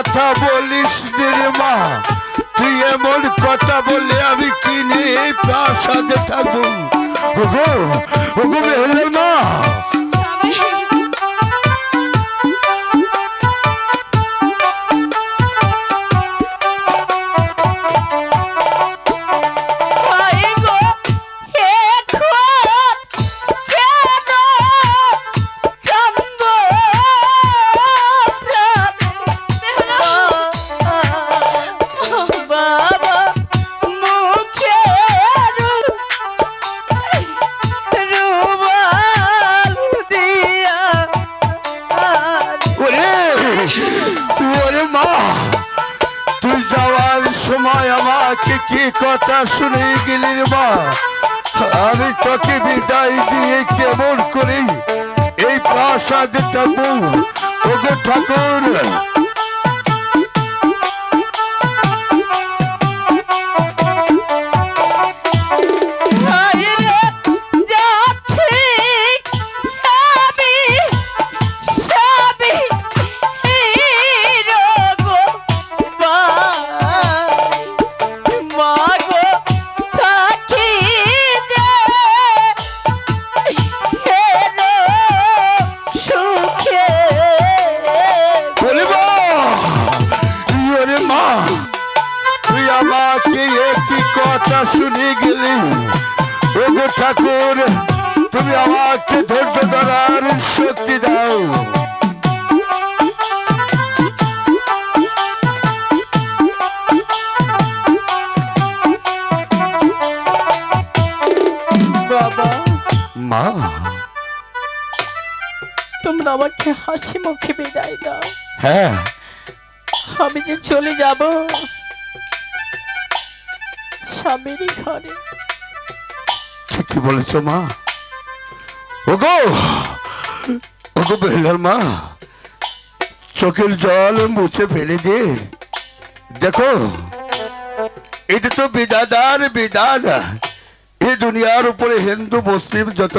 কথা বলিস রে মা, তুই এমন কথা বললে আমি কি নিয়ে এই প্রাসাদে থাকবো? ওগো ওগো বেহুলার মা, কি কথা শুনে গেলি রে মা? আমি তোকে বিদায় দিয়ে কেমন করে এই প্রাসাদে থাকবো? ওগো ঠাকুর, শুনে গেলি? ওগো ঠাকুর, তুমি আমাকে ধৈর্য ধরার শক্তি দাও। বাবা, মা, তোমরা আমাকে হাসি মুখে বিদায় দাও। হ্যাঁ, আমি যে চলে যাব স্বামীরই ঘরে। ঠিকই বলেছ মা। ওগো ওগো বেহুলার মা, চোখের জল মুছে ফেলে দে। দেখো, এটা তো বিধাতার বিধান। এই দুনিয়ার উপরে হিন্দু মুসলিম যত